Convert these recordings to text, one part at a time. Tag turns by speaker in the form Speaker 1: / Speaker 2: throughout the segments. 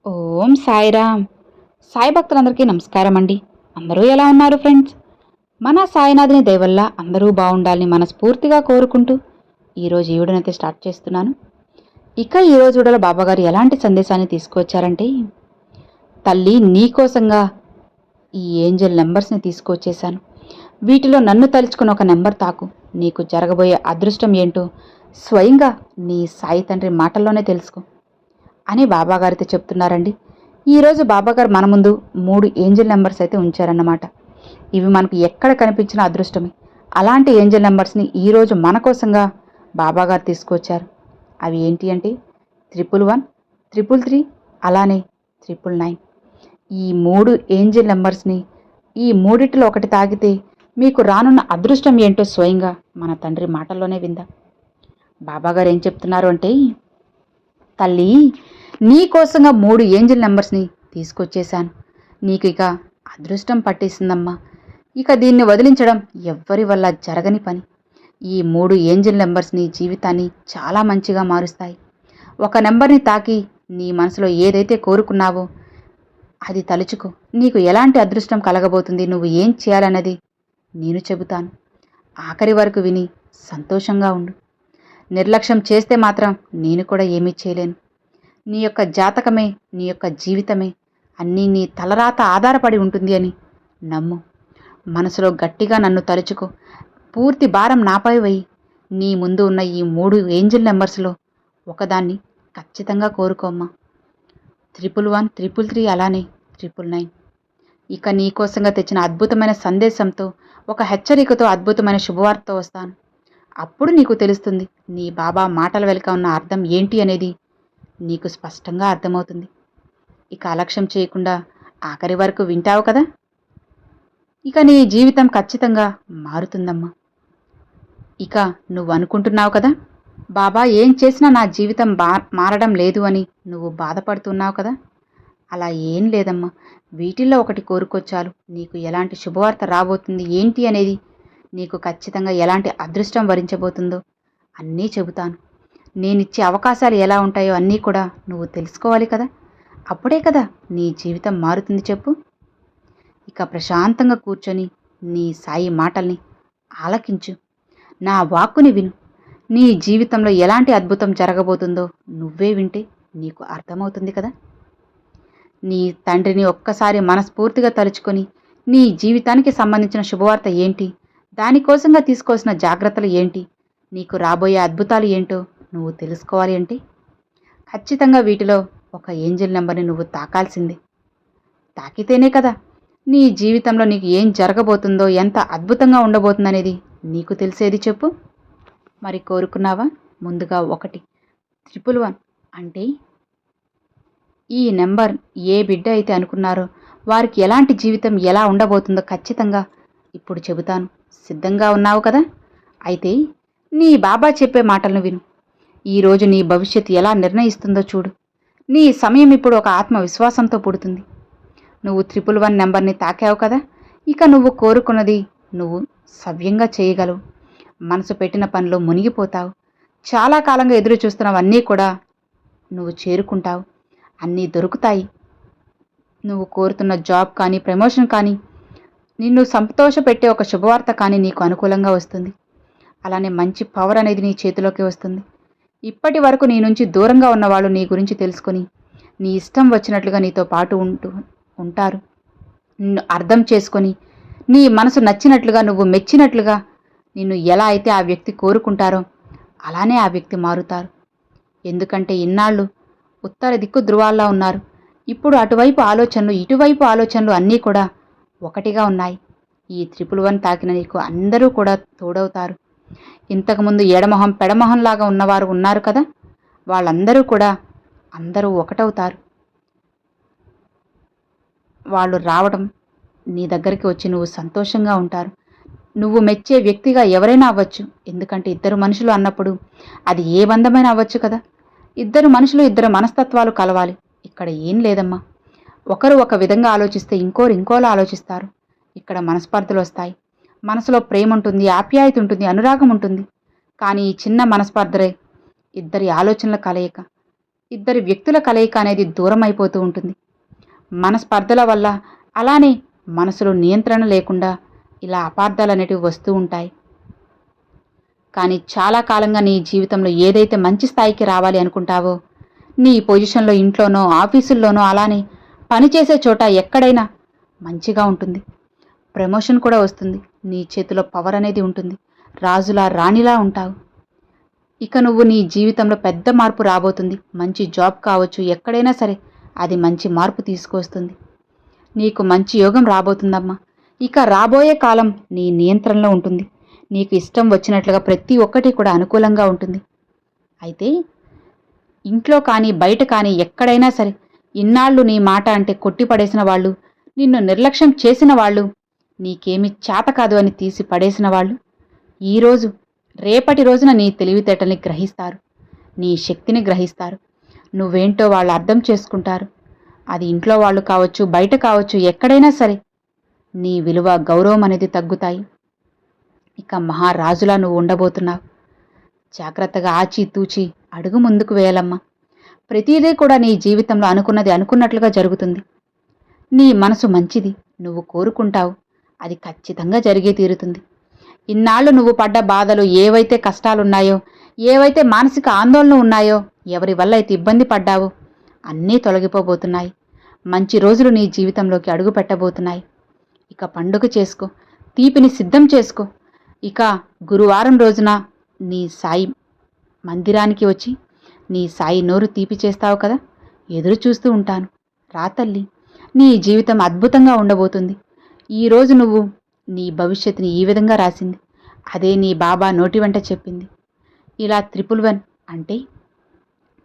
Speaker 1: ఓం సాయిరామ్. సాయి భక్తులందరికీ నమస్కారం అండి. అందరూ ఎలా ఉన్నారు ఫ్రెండ్స్? మన సాయినాథుని దయ వల్ల అందరూ బాగుండాలని మనస్ఫూర్తిగా కోరుకుంటూ ఈరోజు ఈ వీడియోనైతే స్టార్ట్ చేస్తున్నాను. ఇక ఈరోజు వీడియోలో బాబాగారు ఎలాంటి సందేశాన్ని తీసుకువచ్చారంటే, తల్లి నీకోసంగా ఈ ఏంజల్ నెంబర్స్ని తీసుకువచ్చేశాను. వీటిలో నన్ను తలుచుకుని ఒక నెంబర్ తాకు. నీకు జరగబోయే అదృష్టం ఏంటో స్వయంగా నీ సాయి తండ్రి మాటల్లోనే తెలుసుకో అని బాబాగారితో చెప్తున్నారండి. ఈరోజు బాబాగారు మన ముందు 3 ఏంజల్ నెంబర్స్ అయితే ఉంచారన్నమాట. ఇవి మనకు ఎక్కడ కనిపించిన అదృష్టమే. అలాంటి ఏంజల్ నెంబర్స్ని ఈరోజు మన కోసంగా బాబాగారు తీసుకొచ్చారు. అవి ఏంటి అంటే 111, 333, అలానే 999. ఈ 3 ఏంజల్ నెంబర్స్ని ఈ మూడిటిలో ఒకటి తాగితే మీకు రానున్న అదృష్టం ఏంటో స్వయంగా మన తండ్రి మాటల్లోనే విందాం. బాబాగారు ఏం చెప్తున్నారు అంటే, తల్లి నీకోసంగా 3 ఏంజల్ నెంబర్స్ని తీసుకొచ్చేశాను. నీకు ఇక అదృష్టం పట్టేసిందమ్మా. ఇక దీన్ని వదిలించడం ఎవ్వరి వల్ల జరగని పని. ఈ 3 ఏంజల్ నెంబర్స్ నీ జీవితాన్ని చాలా మంచిగా మారుస్తాయి. ఒక నెంబర్ని తాకి నీ మనసులో ఏదైతే కోరుకున్నావో అది తలుచుకో. నీకు ఎలాంటి అదృష్టం కలగబోతుంది, నువ్వు ఏం చేయాలన్నది నేను చెబుతాను. ఆఖరి వరకు విని సంతోషంగా ఉండు. నిర్లక్ష్యం చేస్తే మాత్రం నేను కూడా ఏమీ చేయలేను. నీ యొక్క జాతకమే, నీ యొక్క జీవితమే అన్నీ నీ తలరాత ఆధారపడి ఉంటుంది అని నమ్ము. మనసులో గట్టిగా నన్ను తలుచుకో. పూర్తి భారం నాపై వేయి. నీ ముందు ఉన్న ఈ 3 ఏంజల్ నెంబర్స్లో ఒకదాన్ని ఖచ్చితంగా కోరుకోమ్మా. 111, 333, అలానే 999. ఇక నీకోసంగా తెచ్చిన అద్భుతమైన సందేశంతో, ఒక హెచ్చరికతో, అద్భుతమైన శుభవార్తతో వస్తాను. అప్పుడు నీకు తెలుస్తుంది నీ బాబా మాటల వెనుక ఉన్న అర్థం ఏంటి అనేది నీకు స్పష్టంగా అర్థమవుతుంది. ఇక అలక్ష్యం చేయకుండా ఆఖరి వరకు వింటావు కదా. ఇక నీ జీవితం ఖచ్చితంగా మారుతుందమ్మా. ఇక నువ్వు అనుకుంటున్నావు కదా, బాబా ఏం చేసినా నా జీవితం మారడం లేదు అని నువ్వు బాధపడుతున్నావు కదా. అలా ఏం లేదమ్మా. వీటిల్లో ఒకటి కోరుకొచ్చాలు. నీకు ఎలాంటి శుభవార్త రాబోతుంది ఏంటి అనేది, నీకు ఖచ్చితంగా ఎలాంటి అదృష్టం వరించబోతుందో అన్నీ చెబుతాను. నేనిచ్చే అవకాశాలు ఎలా ఉంటాయో అన్నీ కూడా నువ్వు తెలుసుకోవాలి కదా. అప్పుడే కదా నీ జీవితం మారుతుంది చెప్పు. ఇక ప్రశాంతంగా కూర్చొని నీ సాయి మాటల్ని ఆలకించు. నా వాక్కుని విను. నీ జీవితంలో ఎలాంటి అద్భుతం జరగబోతుందో నువ్వే వింటే నీకు అర్థమవుతుంది కదా. నీ తండ్రిని ఒక్కసారి మనస్ఫూర్తిగా తలుచుకొని నీ జీవితానికి సంబంధించిన శుభవార్త ఏంటి, దానికోసంగా తీసుకోవాల్సిన జాగ్రత్తలు ఏంటి, నీకు రాబోయే అద్భుతాలు ఏంటో నువ్వు తెలుసుకోవాలి అంటే ఖచ్చితంగా వీటిలో ఒక ఏంజల్ నెంబర్ని నువ్వు తాకాల్సిందే. తాకితేనే కదా నీ జీవితంలో నీకు ఏం జరగబోతుందో, ఎంత అద్భుతంగా ఉండబోతుందనేది నీకు తెలిసేది చెప్పు. మరి కోరుకున్నావా? ముందుగా 111 అంటే ఈ నెంబర్ ఏ బిడ్డ అయితే అనుకున్నారో వారికి ఎలాంటి జీవితం ఎలా ఉండబోతుందో ఖచ్చితంగా ఇప్పుడు చెబుతాను. సిద్ధంగా ఉన్నావు కదా. అయితే నీ బాబా చెప్పే మాటలను విను. ఈరోజు నీ భవిష్యత్తు ఎలా నిర్ణయిస్తుందో చూడు. నీ సమయం ఇప్పుడు ఒక ఆత్మవిశ్వాసంతో పుడుతుంది. నువ్వు 111 నెంబర్ని తాకావు కదా. ఇక నువ్వు కోరుకున్నది నువ్వు సవ్యంగా చేయగలవు. మనసు పెట్టిన పనిలో మునిగిపోతావు. చాలా కాలంగా ఎదురు చూస్తున్నవన్నీ కూడా నువ్వు చేరుకుంటావు. అన్నీ దొరుకుతాయి. నువ్వు కోరుతున్న జాబ్ కానీ, ప్రమోషన్ కానీ, నిన్ను సంతోషపెట్టే ఒక శుభవార్త కానీ నీకు అనుకూలంగా వస్తుంది. అలానే మంచి పవర్ అనేది నీ చేతిలోకి వస్తుంది. ఇప్పటి వరకు నీ నుంచి దూరంగా ఉన్నవాళ్ళు నీ గురించి తెలుసుకొని నీ ఇష్టం వచ్చినట్లుగా నీతో పాటు ఉంటారు. నిన్ను అర్థం చేసుకొని నీ మనసు నచ్చినట్లుగా, నువ్వు మెచ్చినట్లుగా నిన్ను ఎలా అయితే ఆ వ్యక్తి కోరుకుంటారో అలానే ఆ వ్యక్తి మారుతారు. ఎందుకంటే ఇన్నాళ్ళు ఉత్తర దిక్కు ధృవాల్లో ఉన్నారు. ఇప్పుడు అటువైపు ఆలోచనలు, ఇటువైపు ఆలోచనలు అన్నీ కూడా ఒకటిగా ఉన్నాయి. ఈ 111 తాకిన నీకు అందరూ కూడా తోడవుతారు. ఇంతకుముందు ఎడమొహం పెడమొహంలాగా ఉన్నవారు ఉన్నారు కదా, వాళ్ళందరూ కూడా అందరూ ఒకటవుతారు. వాళ్ళు రావడం నీ దగ్గరికి వచ్చి నువ్వు సంతోషంగా ఉంటారు. నువ్వు మెచ్చే వ్యక్తిగా ఎవరైనా అవ్వచ్చు. ఎందుకంటే ఇద్దరు మనుషులు అన్నప్పుడు అది ఏ బంధమైనా అవ్వచ్చు కదా. ఇద్దరు మనుషులు, ఇద్దరు మనస్తత్వాలు కలవాలి. ఇక్కడ ఏం లేదమ్మా. ఒకరు ఒక విధంగా ఆలోచిస్తే ఇంకోరు ఇంకోలా ఆలోచిస్తారు. ఇక్కడ మనస్పర్ధలు వస్తాయి. మనసులో ప్రేమ ఉంటుంది, ఆప్యాయత ఉంటుంది, అనురాగం ఉంటుంది. కానీ ఈ చిన్న మనస్పర్ధలే ఇద్దరి ఆలోచనల కలయిక. ఇద్దరి వ్యక్తుల కలయిక అనేది దూరం అయిపోతూ ఉంటుంది. మన స్పర్ధల వల్ల, అలానే మనసులో నియంత్రణ లేకుండా ఇలా అపార్థాలు అనేటివి వస్తూ ఉంటాయి. కానీ చాలా కాలంగా నీ జీవితంలో ఏదైతే మంచి స్థాయికి రావాలి అనుకుంటావో, నీ పొజిషన్లో ఇంట్లోనో ఆఫీసుల్లోనో అలానే పనిచేసే చోట ఎక్కడైనా మంచిగా ఉంటుంది. ప్రమోషన్ కూడా వస్తుంది. నీ చేతిలో పవర్ అనేది ఉంటుంది. రాజులా రాణిలా ఉంటావు. ఇక నువ్వు నీ జీవితంలో పెద్ద మార్పు రాబోతుంది. మంచి జాబ్ కావచ్చు, ఎక్కడైనా సరే అది మంచి మార్పు తీసుకొస్తుంది. నీకు మంచి యోగం రాబోతుందమ్మా. ఇక రాబోయే కాలం నీ నియంత్రణలో ఉంటుంది. నీకు ఇష్టం వచ్చినట్లుగా ప్రతి ఒక్కటి కూడా అనుకూలంగా ఉంటుంది. అయితే ఇంట్లో కానీ బయట కానీ ఎక్కడైనా సరే ఇన్నాళ్ళు నీ మాట అంటే కొట్టిపడేసిన వాళ్ళు, నిన్ను నిర్లక్ష్యం చేసిన వాళ్ళు, నీకేమీ చేత కాదు అని తీసి పడేసిన వాళ్ళు ఈరోజు రేపటి రోజున నీ తెలివితేటల్ని గ్రహిస్తారు. నీ శక్తిని గ్రహిస్తారు. నువ్వేంటో వాళ్ళు అర్థం చేసుకుంటారు. అది ఇంట్లో వాళ్ళు కావచ్చు, బయట కావచ్చు, ఎక్కడైనా సరే నీ విలువ గౌరవం అనేది తగ్గుతాయి. ఇక మహారాజులా నువ్వు ఉండబోతున్నావు. జాగ్రత్తగా ఆచితూచి అడుగు ముందుకు వేయాలమ్మా. ప్రతిదీ కూడా నీ జీవితంలో అనుకున్నది అనుకున్నట్లుగా జరుగుతుంది. నీ మనసు మంచిది, నువ్వు కోరుకుంటావు, అది ఖచ్చితంగా జరిగే తీరుతుంది. ఇన్నాళ్ళు నువ్వు పడ్డ బాధలు, ఏవైతే కష్టాలున్నాయో, ఏవైతే మానసిక ఆందోళన ఉన్నాయో, ఎవరి వల్ల అయితే ఇబ్బంది పడ్డావో అన్నీ తొలగిపోబోతున్నాయి. మంచి రోజులు నీ జీవితంలోకి అడుగు పెట్టబోతున్నాయి. ఇక పండుగ చేసుకో, తీపిని సిద్ధం చేసుకో. ఇక గురువారం రోజున నీ సాయి మందిరానికి వచ్చి నీ సాయి నోరు తీపి చేస్తావు కదా, ఎదురు చూస్తూ ఉంటాను. రా తల్లి, నీ జీవితం అద్భుతంగా ఉండబోతుంది. ఈరోజు నువ్వు నీ భవిష్యత్తుని ఈ విధంగా రాసింది అదే నీ బాబా నోటి వెంట చెప్పింది. ఇలా 111 అంటే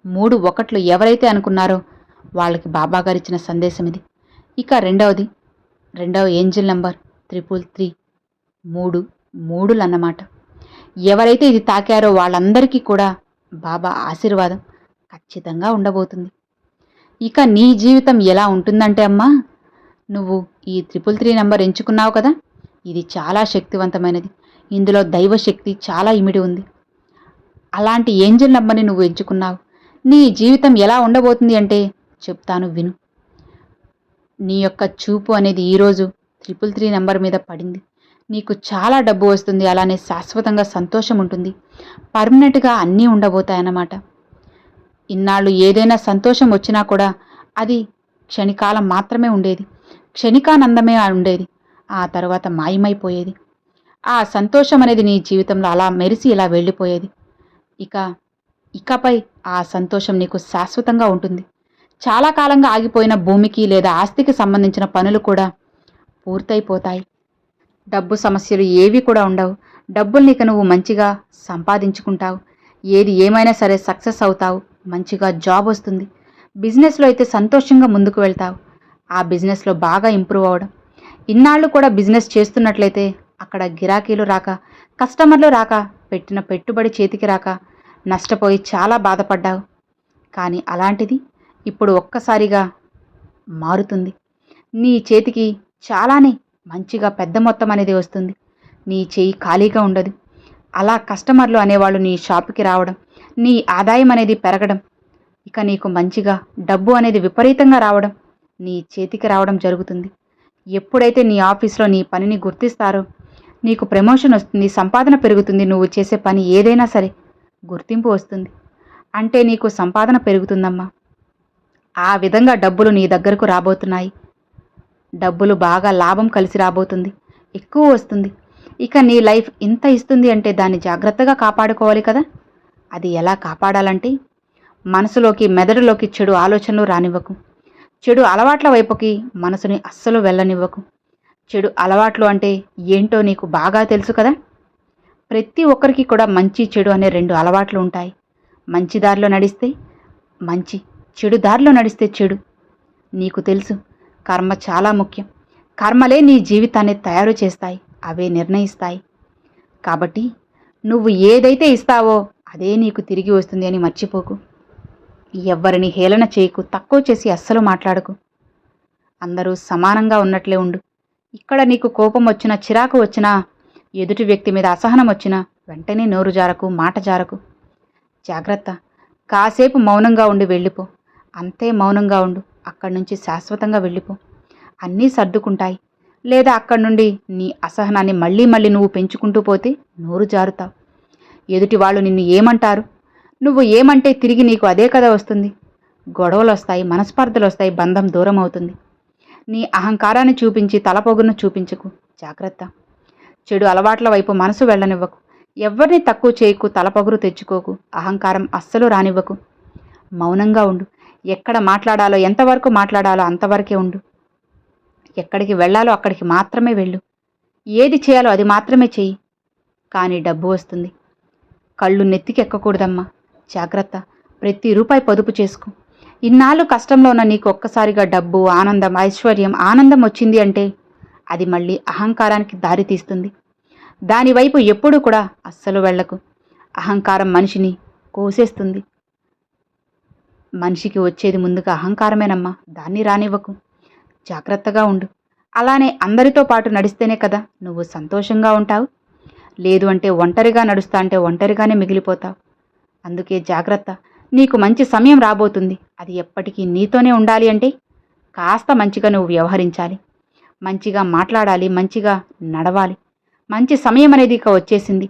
Speaker 1: 3 ఒకట్లు ఎవరైతే అనుకున్నారో వాళ్ళకి బాబా గారు ఇచ్చిన సందేశం ఇది. ఇక రెండవ ఏంజిల్ నంబర్ 333, 3 మూడులు అన్నమాట. ఎవరైతే ఇది తాకారో వాళ్ళందరికీ కూడా బాబా ఆశీర్వాదం ఖచ్చితంగా ఉండబోతుంది. ఇక నీ జీవితం ఎలా ఉంటుందంటే అమ్మా, నువ్వు ఈ 333 నంబర్ ఎంచుకున్నావు కదా, ఇది చాలా శక్తివంతమైనది. ఇందులో దైవశక్తి చాలా ఇమిడి ఉంది. అలాంటి ఏంజల్ నంబర్ని నువ్వు ఎంచుకున్నావు. నీ జీవితం ఎలా ఉండబోతుంది అంటే చెప్తాను విను. నీ యొక్క చూపు అనేది ఈరోజు 333 నంబర్ మీద పడింది. నీకు చాలా డబ్బు వస్తుంది, అలానే శాశ్వతంగా సంతోషం ఉంటుంది. పర్మనెంట్గా అన్నీ ఉండబోతాయన్నమాట. ఇన్నాళ్ళు ఏదైనా సంతోషం వచ్చినా కూడా అది క్షణికాలం మాత్రమే ఉండేది. క్షణికానందమే ఉండేది. ఆ తర్వాత మాయమైపోయేది. ఆ సంతోషం అనేది నీ జీవితంలో అలా మెరిసి ఇలా వెళ్ళిపోయేది. ఇకపై ఆ సంతోషం నీకు శాశ్వతంగా ఉంటుంది. చాలా కాలంగా ఆగిపోయిన భూమికి లేదా ఆస్తికి సంబంధించిన పనులు కూడా పూర్తయిపోతాయి. డబ్బు సమస్యలు ఏవి కూడా ఉండవు. డబ్బుల్ని ఇక నువ్వు మంచిగా సంపాదించుకుంటావు. ఏది ఏమైనా సరే సక్సెస్ అవుతావు. మంచిగా జాబ్ వస్తుంది. బిజినెస్లో అయితే సంతోషంగా ముందుకు వెళ్తావు. ఆ బిజినెస్లో బాగా ఇంప్రూవ్ అవ్వడం. ఇన్నాళ్ళు కూడా బిజినెస్ చేస్తున్నట్లయితే అక్కడ గిరాకీలు రాక, కస్టమర్లు రాక, పెట్టిన పెట్టుబడి చేతికి రాక నష్టపోయి చాలా బాధపడ్డావు. కానీ అలాంటిది ఇప్పుడు ఒక్కసారిగా మారుతుంది. నీ చేతికి చాలానే మంచిగా పెద్ద మొత్తం అనేది వస్తుంది. నీ చేయి ఖాళీగా ఉండదు. అలా కస్టమర్లు అనేవాళ్ళు నీ షాపుకి రావడం, నీ ఆదాయం అనేది పెరగడం, ఇక నీకు మంచిగా డబ్బు అనేది విపరీతంగా రావడం, నీ చేతికి రావడం జరుగుతుంది. ఎప్పుడైతే నీ ఆఫీస్లో నీ పనిని గుర్తిస్తారో నీకు ప్రమోషన్ వస్తుంది, సంపాదన పెరుగుతుంది. నువ్వు చేసే పని ఏదైనా సరే గుర్తింపు వస్తుంది. అంటే నీకు సంపాదన పెరుగుతుందమ్మా. ఆ విధంగా డబ్బులు నీ దగ్గరకు రాబోతున్నాయి. డబ్బులు బాగా లాభం కలిసి రాబోతుంది, ఎక్కువ వస్తుంది. ఇక నీ లైఫ్ ఇంత ఇస్తుంది అంటే దాన్ని జాగ్రత్తగా కాపాడుకోవాలి కదా. అది ఎలా కాపాడాలంటే మనసులోకి, మెదడులోకి చెడు ఆలోచనలు రానివ్వకు. చెడు అలవాట్ల వైపుకి మనసుని అస్సలు వెళ్ళనివ్వకు. చెడు అలవాట్లు అంటే ఏంటో నీకు బాగా తెలుసు కదా. ప్రతి ఒక్కరికి కూడా మంచి చెడు అనే 2 అలవాట్లు ఉంటాయి. మంచి దారిలో నడిస్తే మంచి, చెడు దారిలో నడిస్తే చెడు. నీకు తెలుసు, కర్మ చాలా ముఖ్యం. కర్మలే నీ జీవితాన్ని తయారు చేస్తాయి, అవే నిర్ణయిస్తాయి. కాబట్టి నువ్వు ఏదైతే ఇస్తావో అదే నీకు తిరిగి వస్తుంది అని మర్చిపోకు. ఎవ్వరిని హేళన చేయకు, తక్కువ చేసి అస్సలు మాట్లాడకు. అందరూ సమానంగా ఉన్నట్లే ఉండు. ఇక్కడ నీకు కోపం వచ్చినా, చిరాకు వచ్చినా, ఎదుటి వ్యక్తి మీద అసహనం వచ్చినా వెంటనే నోరు జారకు, మాట జారకు. జాగ్రత్త. కాసేపు మౌనంగా ఉండి వెళ్ళిపో. అంతే మౌనంగా ఉండు. అక్కడి నుంచి శాశ్వతంగా వెళ్ళిపో. అన్నీ సర్దుకుంటాయి. లేదా అక్కడి నుండి నీ అసహనాన్ని మళ్ళీ మళ్ళీ నువ్వు పెంచుకుంటూ పోతే నోరు జారుతావు. ఎదుటి వాళ్ళు నిన్ను ఏమంటారు, నువ్వు ఏమంటే తిరిగి నీకు అదే కథ వస్తుంది. గొడవలు వస్తాయి, మనస్పర్ధలు వస్తాయి, బంధం దూరం అవుతుంది. నీ అహంకారాన్ని చూపించి తలపొగును చూపించకు. జాగ్రత్త. చెడు అలవాట్ల వైపు మనసు వెళ్ళనివ్వకు. ఎవరిని తక్కువ చేయకు, తలపొగురు తెచ్చుకోకు. అహంకారం అస్సలు రానివ్వకు. మౌనంగా ఉండు. ఎక్కడ మాట్లాడాలో, ఎంతవరకు మాట్లాడాలో అంతవరకే ఉండు. ఎక్కడికి వెళ్ళాలో అక్కడికి మాత్రమే వెళ్ళు. ఏది చేయాలో అది మాత్రమే చెయ్యి. కానీ డబ్బు వస్తుంది. కళ్ళు నెత్తికెక్కకూడదమ్మా. జాగ్రత్త. ప్రతి రూపాయి పొదుపు చేసుకో. ఇన్నాళ్ళు కష్టంలో ఉన్న నీకు ఒక్కసారిగా డబ్బు, ఆనందం, ఐశ్వర్యం, ఆనందం వచ్చింది అంటే అది మళ్ళీ అహంకారానికి దారి తీస్తుంది. దానివైపు ఎప్పుడూ కూడా అస్సలు వెళ్ళకు. అహంకారం మనిషిని కోసేస్తుంది. మనిషికి వచ్చేది ముందుగా అహంకారమేనమ్మా. దాన్ని రానివ్వకు. జాగ్రత్తగా ఉండు. అలానే అందరితో పాటు నడిస్తేనే కదా నువ్వు సంతోషంగా ఉంటావు. లేదు అంటే ఒంటరిగా నడుస్తా అంటే ఒంటరిగానే మిగిలిపోతావు. అందుకే జాగ్రత్త. నీకు మంచి సమయం రాబోతుంది. అది ఎప్పటికీ నీతోనే ఉండాలి అంటే కాస్త మంచిగా నువ్వు వ్యవహరించాలి. మంచిగా మాట్లాడాలి, మంచిగా నడవాలి. మంచి సమయం అనేది ఇక వచ్చేసింది.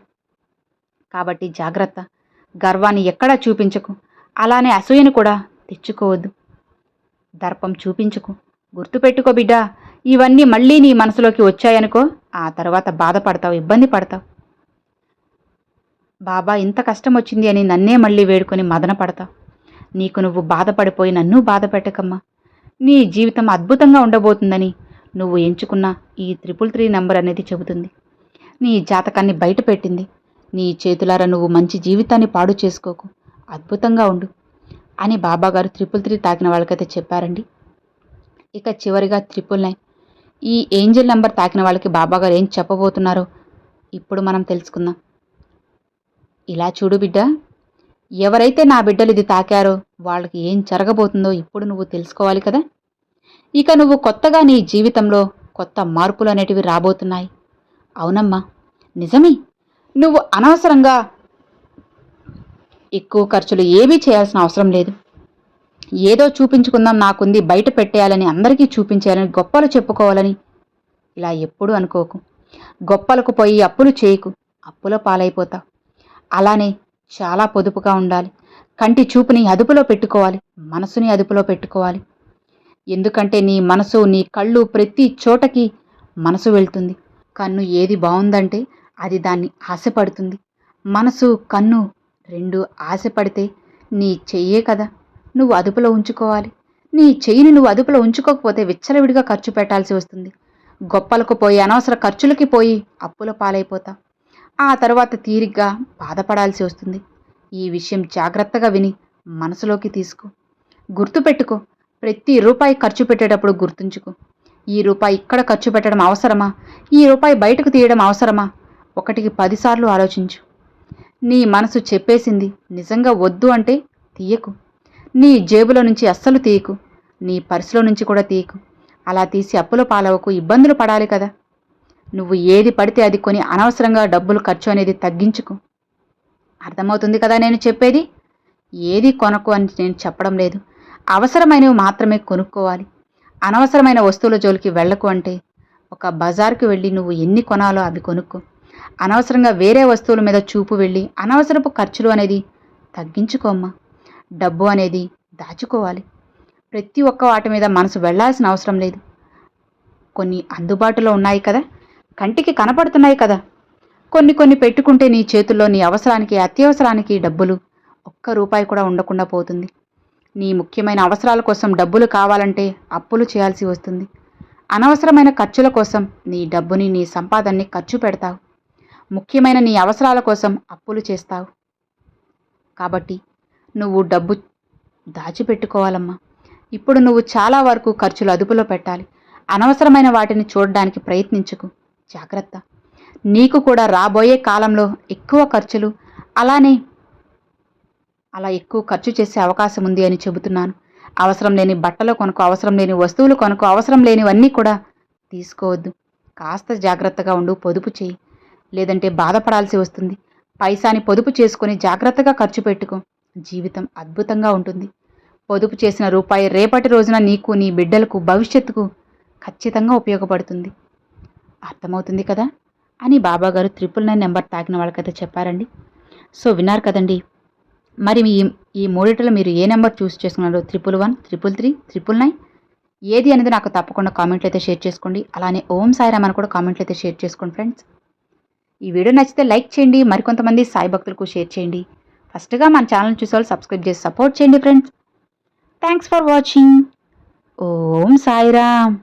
Speaker 1: కాబట్టి జాగ్రత్త. గర్వాన్ని ఎక్కడా చూపించకు. అలానే అసూయను కూడా తెచ్చుకోవద్దు. దర్పం చూపించకు. గుర్తుపెట్టుకో బిడ్డా, ఇవన్నీ మళ్ళీ నీ మనసులోకి వచ్చాయనుకో, ఆ తర్వాత బాధపడతావు, ఇబ్బంది పడతావు. బాబా ఇంత కష్టం వచ్చింది అని నన్నే మళ్ళీ వేడుకొని మదన పడతావు. నీకు నువ్వు బాధపడిపోయి నన్ను బాధ పెట్టకమ్మా. నీ జీవితం అద్భుతంగా ఉండబోతుందని నువ్వు ఎంచుకున్న ఈ 333 నంబర్ అనేది చెబుతుంది. నీ జాతకాన్ని బయట పెట్టింది. నీ చేతులారా నువ్వు మంచి జీవితాన్ని పాడు చేసుకోకు. అద్భుతంగా ఉండు అని బాబాగారు 333 తాకిన వాళ్ళకైతే చెప్పారండి. ఇక చివరిగా 999 ఈ ఏంజల్ నంబర్ తాకిన వాళ్ళకి బాబాగారు ఏం చెప్పబోతున్నారో ఇప్పుడు మనం తెలుసుకుందాం. ఇలా చూడు బిడ్డ, ఎవరైతే నా బిడ్డలు ఇది తాకారో వాళ్ళకి ఏం జరగబోతుందో ఇప్పుడు నువ్వు తెలుసుకోవాలి కదా. ఇక నువ్వు కొత్తగా నీ జీవితంలో కొత్త మార్పులు అనేటివి రాబోతున్నాయి. అవునమ్మా, నిజమే. నువ్వు అనవసరంగా ఎక్కువ ఖర్చులు ఏవీ చేయాల్సిన అవసరం లేదు. ఏదో చూపించుకుందాం, నాకుంది, బయట పెట్టేయాలని, అందరికీ చూపించేయాలని, గొప్పలు చెప్పుకోవాలని ఇలా ఎప్పుడూ అనుకోకు. గొప్పలకు పోయి అప్పులు చేయకు. అప్పుల పాలైపోతావు. అలానే చాలా పొదుపుగా ఉండాలి. కంటి చూపుని అదుపులో పెట్టుకోవాలి. మనసుని అదుపులో పెట్టుకోవాలి. ఎందుకంటే నీ మనసు, నీ కళ్ళు ప్రతి చోటకి మనసు వెళ్తుంది. కన్ను ఏది బాగుందంటే అది దాన్ని ఆశపడుతుంది. మనసు, కన్ను రెండు ఆశపడితే నీ చెయ్యే కదా నువ్వు అదుపులో ఉంచుకోవాలి. నీ చెయ్యిని నువ్వు అదుపులో ఉంచుకోకపోతే విచ్చలవిడిగా ఖర్చు పెట్టాల్సి వస్తుంది. గొప్పలకు పోయి, అనవసర ఖర్చులకి పోయి అప్పుల పాలైపోతావు. ఆ తర్వాత తీరిగ్గా బాధపడాల్సి వస్తుంది. ఈ విషయం జాగ్రత్తగా విని మనసులోకి తీసుకో. గుర్తుపెట్టుకో. ప్రతి రూపాయి ఖర్చు పెట్టేటప్పుడు గుర్తుంచుకో. ఈ రూపాయి ఇక్కడ ఖర్చు పెట్టడం అవసరమా? ఈ రూపాయి బయటకు తీయడం అవసరమా? 1కి 10 సార్లు ఆలోచించు. నీ మనసు చెప్పేసింది నిజంగా వద్దు అంటే తీయకు. నీ జేబులో నుంచి అస్సలు తీయకు. నీ పర్సులో నుంచి కూడా తీయకు. అలా తీసి అప్పుల పాలవకు. ఇబ్బందులు పడాలి కదా. నువ్వు ఏది పడితే అది కొని అనవసరంగా డబ్బులు ఖర్చు అనేది తగ్గించుకో. అర్థమవుతుంది కదా నేను చెప్పేది? ఏది కొనకు అని నేను చెప్పడం లేదు. అవసరమైనవి మాత్రమే కొనుక్కోవాలి. అనవసరమైన వస్తువుల జోలికి వెళ్ళకు అంటే ఒక బజార్కి వెళ్ళి నువ్వు ఎన్ని కొనాలో అవి కొనుక్కో. అనవసరంగా వేరే వస్తువుల మీద చూపు వెళ్ళి అనవసరపు ఖర్చులు అనేది తగ్గించుకోమ్మా. డబ్బు అనేది దాచుకోవాలి. ప్రతి ఒక్క వాటి మీద మనసు వెళ్లాల్సిన అవసరం లేదు. కొన్ని అందుబాటులో ఉన్నాయి కదా, కంటికి కనపడుతున్నాయి కదా. కొన్ని పెట్టుకుంటే నీ చేతుల్లో నీ అవసరానికి, అత్యవసరానికి డబ్బులు ₹1 కూడా ఉండకుండా పోతుంది. నీ ముఖ్యమైన అవసరాల కోసం డబ్బులు కావాలంటే అప్పులు చేయాల్సి వస్తుంది. అనవసరమైన ఖర్చుల కోసం నీ డబ్బుని, నీ సంపాదనని ఖర్చు పెడతావు. ముఖ్యమైన నీ అవసరాల కోసం అప్పులు చేస్తావు. కాబట్టి నువ్వు డబ్బు దాచిపెట్టుకోవాలమ్మా. ఇప్పుడు నువ్వు చాలా వరకు ఖర్చులు అదుపులో పెట్టాలి. అనవసరమైన వాటిని చూడడానికి ప్రయత్నించకు. జాగ్రత్త. నీకు కూడా రాబోయే కాలంలో ఎక్కువ ఖర్చులు, అలా ఎక్కువ ఖర్చు చేసే అవకాశం ఉంది అని చెబుతున్నాను. అవసరం లేని బట్టలు కొనుక్కో, అవసరం లేని వస్తువులు కొనుక్కో, అవసరం లేనివన్నీ కూడా తీసుకోవద్దు. కాస్త జాగ్రత్తగా ఉండు. పొదుపు చేయి. లేదంటే బాధపడాల్సి వస్తుంది. పైసాని పొదుపు చేసుకొని జాగ్రత్తగా ఖర్చు పెట్టుకో. జీవితం అద్భుతంగా ఉంటుంది. పొదుపు చేసిన రూపాయి రేపటి రోజున నీకు, నీ బిడ్డలకు, భవిష్యత్తుకు ఖచ్చితంగా ఉపయోగపడుతుంది. అర్థమవుతుంది కదా అని బాబాగారు 999 నెంబర్ తాకిన వాళ్ళకైతే చెప్పారండి. సో విన్నారు కదండి. మరి ఈ మూడిటిలో మీరు ఏ నెంబర్ చూస్ చేసుకున్నారో 111, 333, 999 ఏది అనేది నాకు తప్పకుండా కామెంట్లు అయితే షేర్ చేసుకోండి. అలానే ఓం సాయిరామ్ అని కూడా కామెంట్లు అయితే షేర్ చేసుకోండి ఫ్రెండ్స్. ఈ వీడియో నచ్చితే లైక్ చేయండి, మరికొంతమంది సాయి భక్తులకు షేర్ చేయండి. ఫస్ట్గా మన ఛానల్ చూసేవాళ్ళు సబ్స్క్రైబ్ చేసి సపోర్ట్ చేయండి friends. Thanks for watching. Om Sairam.